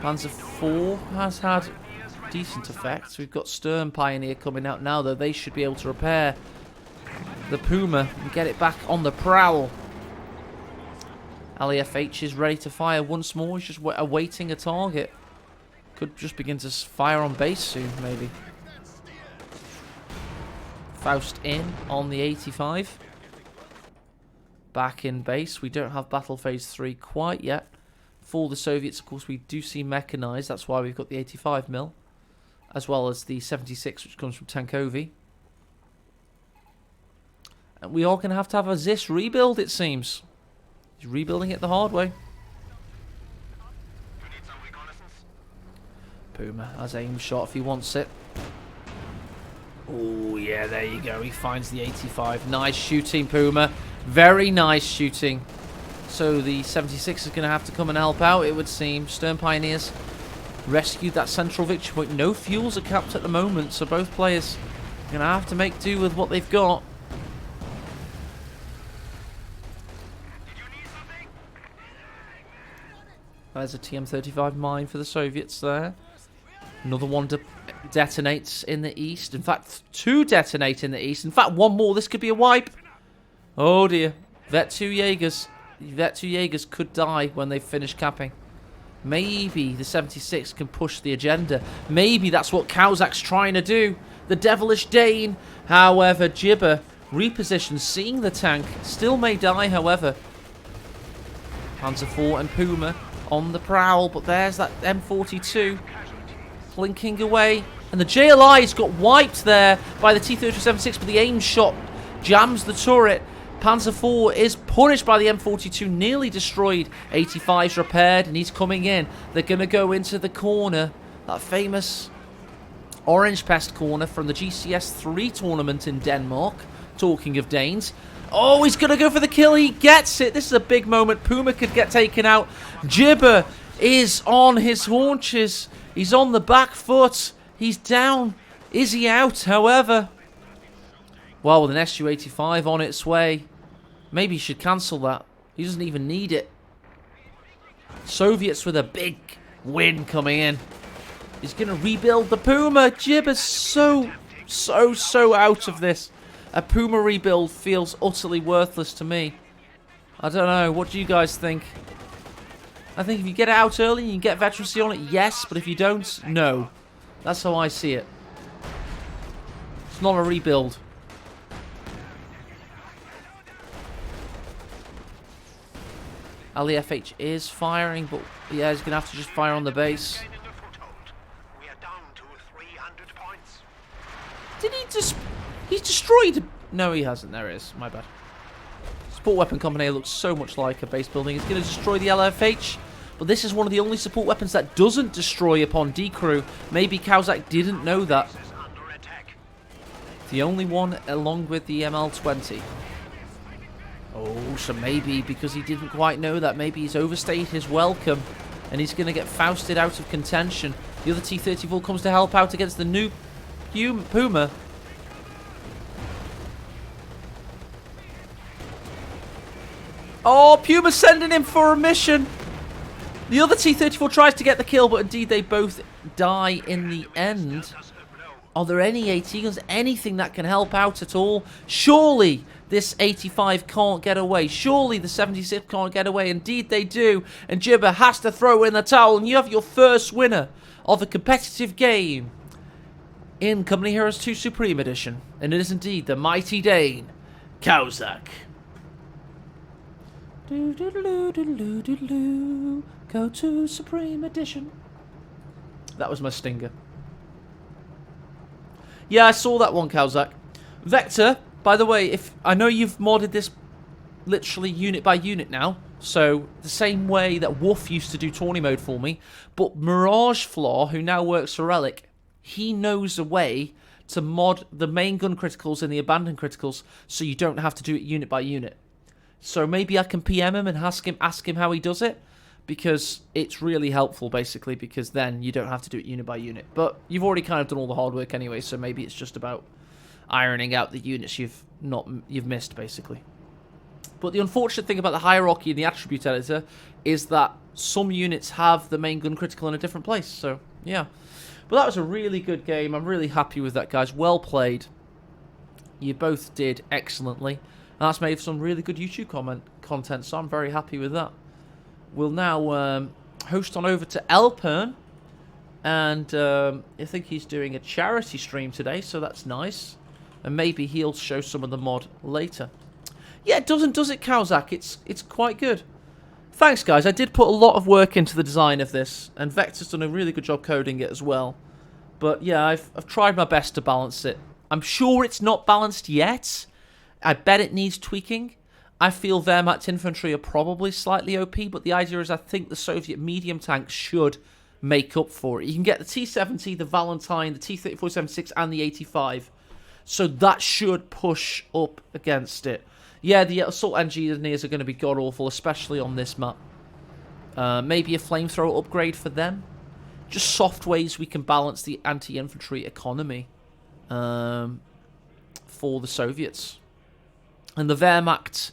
Panzer IV has had decent effects. We've got Stern Pioneer coming out now, though. They should be able to repair the Puma and get it back on the prowl. LEFH is ready to fire once more. He's just awaiting a target. Could just begin to fire on base soon, maybe. Faust in on the 85. Back in base. We don't have Battle Phase 3 quite yet. For the Soviets, of course, we do see mechanized. That's why we've got the 85 mil. As well as the 76, which comes from Tankovi. And we are going to have a Zis rebuild, it seems. He's rebuilding it the hard way. Puma has aim shot if he wants it. Oh, yeah, there you go. He finds the 85. Nice shooting, Puma. Very nice shooting. So the 76 is going to have to come and help out, it would seem. Stern Pioneers rescued that central victory point. No fuels are capped at the moment, so both players are going to have to make do with what they've got. There's a TM-35 mine for the Soviets there. Another one detonates in the east. In fact, two detonate in the east. In fact, one more. This could be a wipe. Oh dear. Vet 2 Jaegers. Vet 2 Jaegers could die when they finish capping. Maybe the 76 can push the agenda. Maybe that's what Caosak's trying to do. The devilish Dane. However, Jibber repositions, seeing the tank. Still may die, however. Panzer IV and Puma on the prowl, but there's that M42 blinking away, and the JLI's got wiped there by the T-3276, but the aim shot jams the turret. Panzer IV is punished by the M42, nearly destroyed. 85's repaired, and he's coming in. They're going to go into the corner, that famous Orange Pest corner from the GCS 3 tournament in Denmark. Talking of Danes. Oh, he's going to go for the kill. He gets it. This is a big moment. Puma could get taken out. Jibber is on his haunches. He's on the back foot. He's down. Is he out, however? Well, with an Su-85 on its way, maybe he should cancel that. He doesn't even need it. Soviets with a big win coming in. He's going to rebuild the Puma. Jibber's so out of this. A Puma rebuild feels utterly worthless to me. I don't know. What do you guys think? I think if you get it out early and you get veterancy on it, yes. But if you don't, no. That's how I see it. It's not a rebuild. LEFH is firing, but yeah, he's going to have to just fire on the base. Did he just... He's destroyed... No, he hasn't. There it is. My bad. Support weapon combinator looks so much like a base building. It's going to destroy the LFH. But this is one of the only support weapons that doesn't destroy upon decrew. Maybe Caosak didn't know that. The only one along with the ML-20. Oh, so maybe because he didn't quite know that, maybe he's overstayed his welcome. And he's going to get Fausted out of contention. The other T-34 comes to help out against the new Puma. Oh, Puma's sending him for a mission. The other T-34 tries to get the kill, but indeed they both die in the end. Are there any AT guns? Anything that can help out at all? Surely this 85 can't get away. Surely the 76 can't get away. Indeed they do. And Jibber has to throw in the towel. And you have your first winner of a competitive game in Company Heroes 2 Supreme Edition. And it is indeed the mighty Dane, Caosak. Go to Supreme Edition. That was my stinger. Yeah, I saw that one, Caosak. Vector, by the way, if I know you've modded this literally unit by unit now, so the same way that Woof used to do tourney mode for me, but Mirage Flaw, who now works for Relic, he knows a way to mod the main gun criticals and the abandoned criticals so you don't have to do it unit by unit. So maybe I can PM him and ask him how he does it, because it's really helpful, basically, because then you don't have to do it unit by unit. But you've already kind of done all the hard work anyway, so maybe it's just about ironing out the units you've missed, basically. But the unfortunate thing about the hierarchy in the attribute editor is that some units have the main gun critical in a different place, so yeah. But that was a really good game. I'm really happy with that, guys. Well played. You both did excellently. And that's made for some really good YouTube content, so I'm very happy with that. We'll now host on over to Elpern, and I think he's doing a charity stream today, so that's nice. And maybe he'll show some of the mod later. Yeah, it does it, Caosak? It's quite good. Thanks, guys. I did put a lot of work into the design of this, and Vector's done a really good job coding it as well. But yeah, I've tried my best to balance it. I'm sure it's not balanced yet. I bet it needs tweaking. I feel Wehrmacht infantry are probably slightly OP, but the idea is I think the Soviet medium tanks should make up for it. You can get the T-70, the Valentine, the T-34-76, and the 85. So that should push up against it. Yeah, the assault engineers are going to be god-awful, especially on this map. Maybe a flamethrower upgrade for them. Just soft ways we can balance the anti-infantry economy for the Soviets. And the Wehrmacht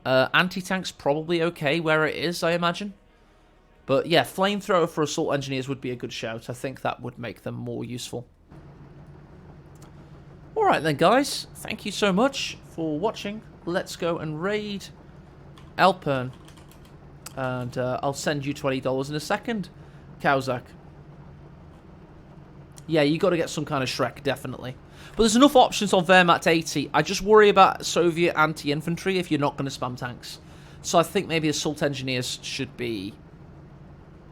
anti-tank's probably okay where it is, I imagine. But yeah, flamethrower for assault engineers would be a good shout. I think that would make them more useful. Alright then, guys. Thank you so much for watching. Let's go and raid Elpern. And I'll send you $20 in a second, Caosak. Yeah, you got to get some kind of Shrek, definitely. But there's enough options on Wehrmacht 80. I just worry about Soviet anti-infantry if you're not going to spam tanks. So I think maybe assault engineers should be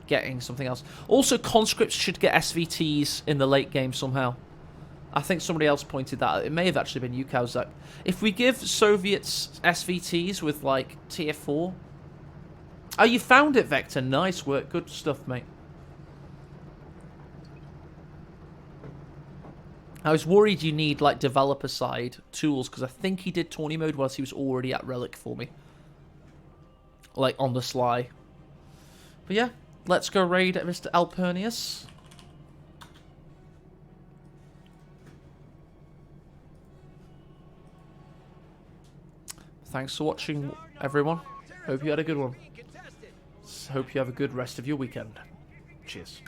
getting something else. Also, conscripts should get SVTs in the late game somehow. I think somebody else pointed that out. It may have actually been you, Caosak. If we give Soviets SVTs with, like, tier 4... Oh, you found it, Vector. Nice work. Good stuff, mate. I was worried you need, like, developer-side tools, because I think he did tourney mode whilst he was already at Relic for me. Like, on the sly. But yeah, let's go raid at Mr. Alpernius. Thanks for watching, everyone. Hope you had a good one. Hope you have a good rest of your weekend. Cheers.